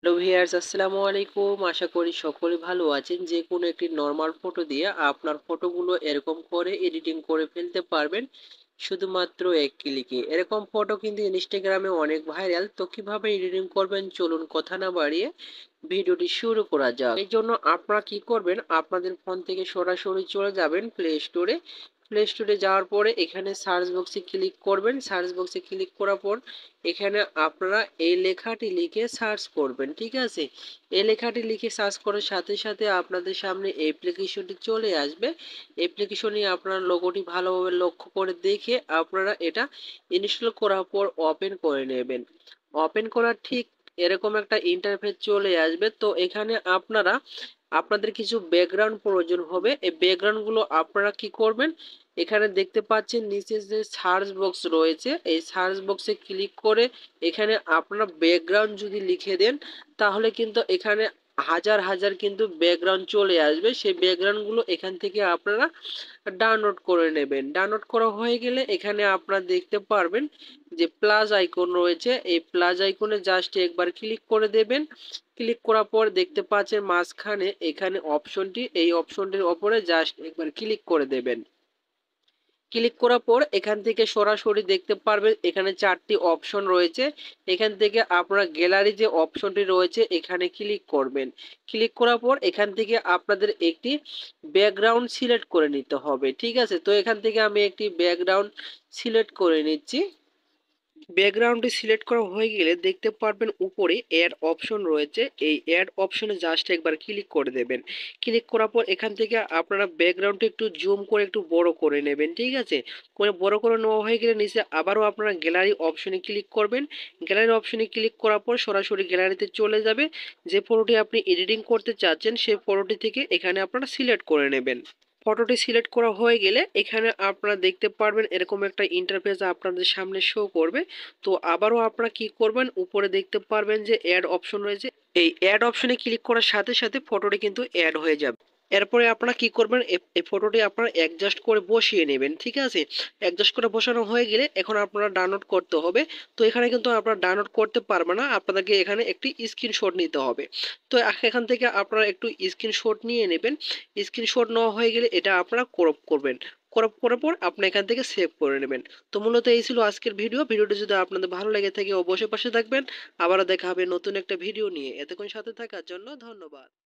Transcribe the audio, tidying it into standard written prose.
Hello viewers, আসসালামু আলাইকুম। আশা করি সকলে ভালো আছেন। যে কোনো একটি নরমাল ফটো দিয়ে আপনার ফটোগুলো এরকম করে এডিটিং করে ফেলতে পারবেন শুধুমাত্র এক ক্লিকে। এরকম ফটো কিন্তু ইনস্টাগ্রামে অনেক ভাইরাল। তো কিভাবে এডিটিং করবেন চলুন কথা না বাড়িয়ে ভিডিওটি শুরু করা যাক। এই জন্য আপনারা কি করবেন, আপনাদের ফোন থেকে সরাসরি চলে যাবেন প্লে স্টোরে। প্লে স্টোরে যাওয়ার পরে এখানে সার্চ বক্সে ক্লিক করবেন। সার্চ বক্সে ক্লিক করার পর এখানে আপনারা এই লেখাটি লিখে সার্চ করবেন, ঠিক আছে? এই লেখাটি লিখে সার্চ করার সাথে সাথে আপনাদের সামনে অ্যাপ্লিকেশনটি চলে আসবে। অ্যাপ্লিকেশনে আপনার লোগোটি ভালোভাবে লক্ষ্য করে দেখে আপনারা এটা ইনস্টল করার পর ওপেন করে নেবেন। ওপেন করার ঠিক এরকম একটা ইন্টারফেস চলে আসবে। তো এখানে আপনারা আপনাদের কিছু ব্যাকগ্রাউন্ড প্রয়োজন হবে। এই ব্যাকগ্রাউন্ডগুলো আপনারা কি করবেন, এখানে দেখতে পাচ্ছেন নিচে যে সার্চ বক্স রয়েছে, এই সার্চ বক্সে ক্লিক করে এখানে আপনারা ব্যাকগ্রাউন্ড যদি লিখে দেন তাহলে কিন্তু এখানে হাজার হাজার কিন্তু ব্যাকগ্রাউন্ড চলে আসবে। সেই ব্যাকগ্রাউন্ডগুলো এখান থেকে আপনারা ডাউনলোড করে নেবেন। ডাউনলোড করা হয়ে গেলে এখানে আপনারা দেখতে পারবেন যে প্লাস আইকন রয়েছে, এই প্লাস আইকনে জাস্ট একবার ক্লিক করে দেবেন। ক্লিক করার পর দেখতে পাচ্ছেন মাঝখানে এখানে অপশনটি, এই অপশনটির ওপরে জাস্ট একবার ক্লিক করে দেবেন। ক্লিক করার পর এখান থেকে সরাসরি দেখতে পারবেন এখানে 4টি অপশন রয়েছে। এখান থেকে আপনারা গ্যালারি যে অপশনটি রয়েছে এখানে ক্লিক করবেন। ক্লিক করার পর এখান থেকে আপনাদের একটি ব্যাকগ্রাউন্ড সিলেক্ট করে নিতে হবে, ঠিক আছে? তো এখান থেকে আমি একটি ব্যাকগ্রাউন্ড সিলেক্ট করে নিচ্ছি। ব্যাকগ্রাউন্ডটি সিলেক্ট করা হয়ে গেলে দেখতে পারবেন উপরে অ্যাড অপশন রয়েছে, এই অ্যাড অপশনে জাস্ট একবার ক্লিক করে দেবেন। ক্লিক করার পর এখান থেকে আপনারা ব্যাকগ্রাউন্ডটি একটু জুম করে একটু বড় করে নেবেন, ঠিক আছে? করে বড় করে নেওয়া হয়ে গেলে নিচে আবারও আপনারা গ্যালারি অপশনে ক্লিক করবেন। গ্যালারি অপশনে ক্লিক করার পর সরাসরি গ্যালারিতে চলে যাবে। যে ফটোটি আপনি এডিটিং করতে চাচ্ছেন সেই ফটোটি থেকে এখানে আপনারা সিলেক্ট করে নেবেন। ফটোটি সিলেক্ট করা হয়ে গেলে এখানে আপনারা দেখতে পারবেন এরকম একটা ইন্টারফেস আপনাদের সামনে শো করবে। তো আবারও আপনারা কি করবেন, উপরে দেখতে পারবেন যে অ্যাড অপশন রয়েছে, এই অ্যাড অপশনে ক্লিক করার সাথে সাথে ফটোটি কিন্তু অ্যাড হয়ে যাবে। এরপরে আপনারা কি করবেন, এই ফটোটি আপনারা অ্যাডজাস্ট করে বসিয়ে নেবেন, ঠিক আছে? অ্যাডজাস্ট করে বসানো হয়ে গেলে এখন আপনারা ডাউনলোড করতে হবে। তো এখানে কিন্তু আপনারা ডাউনলোড করতে পারবেন না, আপনাদেরকে এখানে একটি স্ক্রিনশট নিতে হবে। তো এখান থেকে আপনারা একটু স্ক্রিনশট নিয়ে নেবেন। স্ক্রিনশট নেওয়া হয়ে গেলে এটা আপনারা ক্রপ করবেন। ক্রপ করার পর আপনি এখান থেকে সেভ করে নেবেন। তো মূলত এই ছিল আজকের ভিডিও। ভিডিওটি যদি আপনাদের ভালো লেগে থাকে অবশ্যই পাশে থাকবেন। আবারও দেখা হবে নতুন একটা ভিডিও নিয়ে। এতক্ষণ সাথে থাকার জন্য ধন্যবাদ।